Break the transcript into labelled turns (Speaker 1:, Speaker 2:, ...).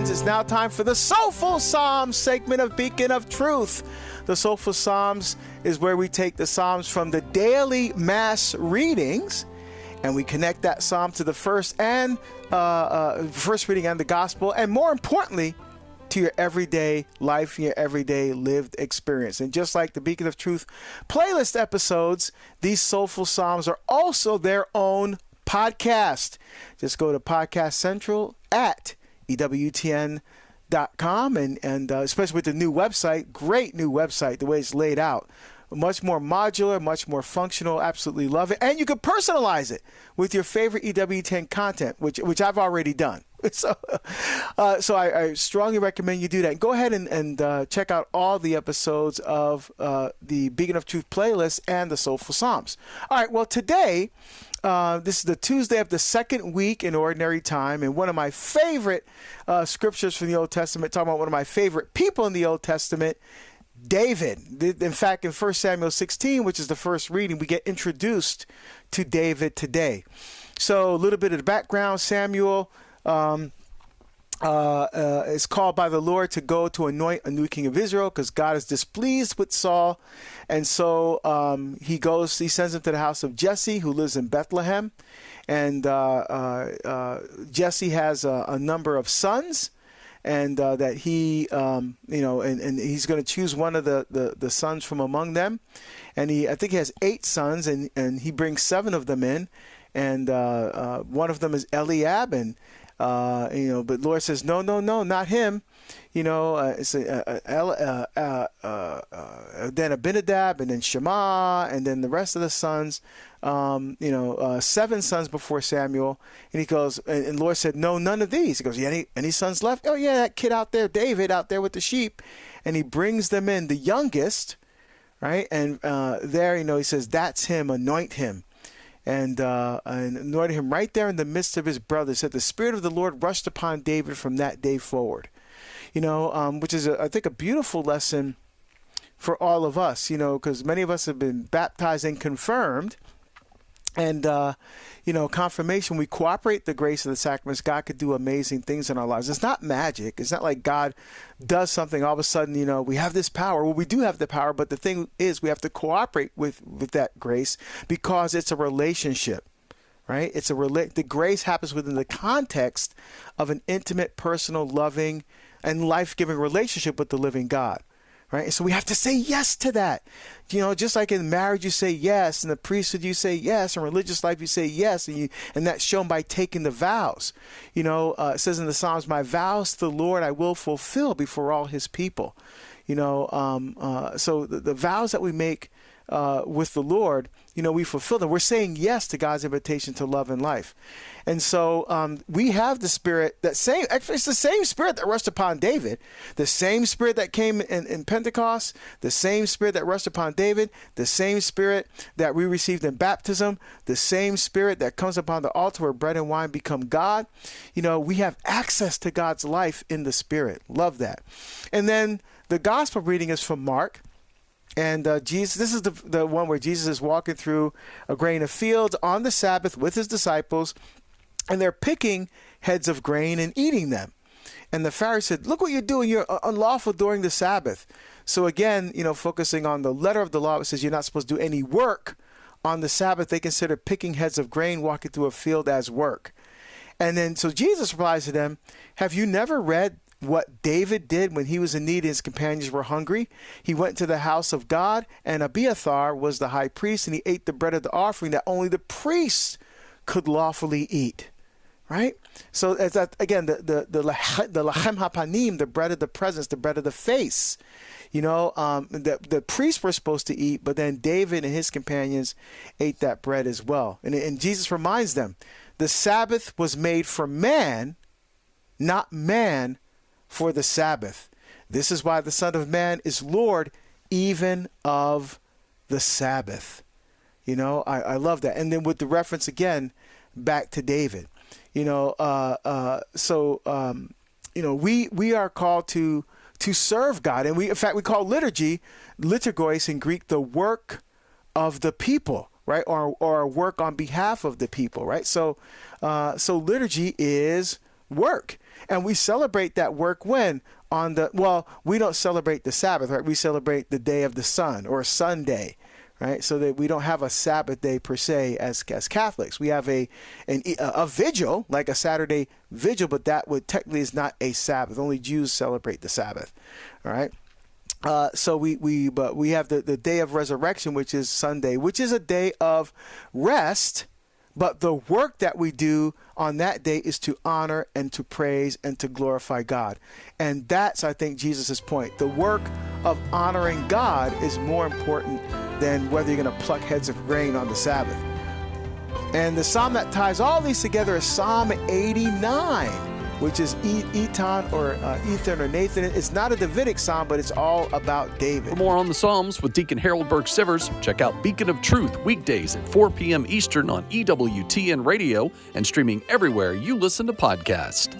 Speaker 1: friends, it's now time for the Soulful Psalm segment of Beacon of Truth. The Soulful Psalms is where we take the Psalms from the daily mass readings and we connect that Psalm to the first reading and the gospel, and more importantly, to your everyday life, your everyday lived experience. And just like the Beacon of Truth playlist episodes, these Soulful Psalms are also their own podcast. Just go to Podcast Central at EWTN.com and especially with the new website, great new website, the way it's laid out. Much more modular, much more functional. Absolutely love it. And you can personalize it with your favorite EWTN content, which I've already done. So I strongly recommend you do that. Go ahead and check out all the episodes of the Beacon of Truth playlist and the Soulful Psalms. All right, well, today, this is the Tuesday of the second week in Ordinary Time, and one of my favorite scriptures from the Old Testament, talking about one of my favorite people in the Old Testament, David. In fact, in 1 Samuel 16, which is the first reading, we get introduced to David today. So a little bit of the background. Samuel is called by the Lord to go to anoint a new king of Israel because God is displeased with Saul. And so he sends him to the house of Jesse, who lives in Bethlehem. And Jesse has a number of sons. And that he, and he's going to choose one of the sons from among them. And I think he has 8 sons, and he brings 7 of them in. And one of them is Eliab, but the Lord says, no, not him. It's then Abinadab, and then Shema, and then the rest of the sons. 7 sons before Samuel. And he goes, and Lord said, no, none of these. He goes, yeah, any sons left? Oh yeah, that kid out there, David, out there with the sheep. And he brings them in, the youngest, right? And there, he says, that's him, anoint him. And anointed him right there in the midst of his brothers. Said the Spirit of the Lord rushed upon David from that day forward. Which is, I think, a beautiful lesson for all of us, because many of us have been baptized and confirmed. And, confirmation, we cooperate the grace of the sacraments. God could do amazing things in our lives. It's not magic. It's not like God does something all of a sudden, we have this power. Well, we do have the power, but the thing is we have to cooperate with that grace because it's a relationship, right? The grace happens within the context of an intimate, personal, loving, and life-giving relationship with the living God. Right. And so we have to say yes to that. Just like in marriage, you say yes. In the priesthood, you say yes. In religious life, you say yes. And that's shown by taking the vows. It says in the Psalms, my vows to the Lord I will fulfill before all his people. So the vows that we make with the Lord, we fulfill them. We're saying yes to God's invitation to love and life. And so we have the Spirit, it's the same Spirit that rushed upon David, the same Spirit that came in Pentecost, the same Spirit that rushed upon David, the same Spirit that we received in baptism, the same Spirit that comes upon the altar where bread and wine become God. We have access to God's life in the Spirit. Love that. And then the gospel reading is from Mark. And Jesus, this is the one where Jesus is walking through a grain of fields on the Sabbath with his disciples, and they're picking heads of grain and eating them. And the Pharisees said, look what you're doing. You're unlawful during the Sabbath. So again, focusing on the letter of the law, it says you're not supposed to do any work on the Sabbath. They consider picking heads of grain, walking through a field as work. And then, so Jesus replies to them, have you never read what David did when he was in need and his companions were hungry? He went to the house of God, and Abiathar was the high priest, and he ate the bread of the offering that only the priests could lawfully eat. Right? So it's that, again, the lachem hapanim, the bread of the presence, the bread of the face. The priests were supposed to eat, but then David and his companions ate that bread as well. And Jesus reminds them, the Sabbath was made for man, not man for the Sabbath. This is why the Son of Man is Lord even of the Sabbath. I love that. And then with the reference again back to David. We are called to serve God. And in fact, we call liturgy, liturgois in Greek, the work of the people, right? Or work on behalf of the people, right? So liturgy is work. And we celebrate that work when? We don't celebrate the Sabbath, right? We celebrate the day of the sun, or Sunday, right? So that we don't have a Sabbath day per se as Catholics. We have a vigil, like a Saturday vigil, but that would technically is not a Sabbath. Only Jews celebrate the Sabbath, all right? So we have the day of resurrection, which is Sunday, which is a day of rest. But the work that we do on that day is to honor and to praise and to glorify God. And that's, I think, Jesus' point. The work of honoring God is more important than whether you're going to pluck heads of grain on the Sabbath. And the psalm that ties all these together is Psalm 89, which is Ethan or Ethan or Nathan. It's not a Davidic psalm, but it's all about David.
Speaker 2: For more on the Psalms with Deacon Harold Burke-Sivers, check out Beacon of Truth weekdays at 4 p.m. Eastern on EWTN Radio and streaming everywhere you listen to podcasts.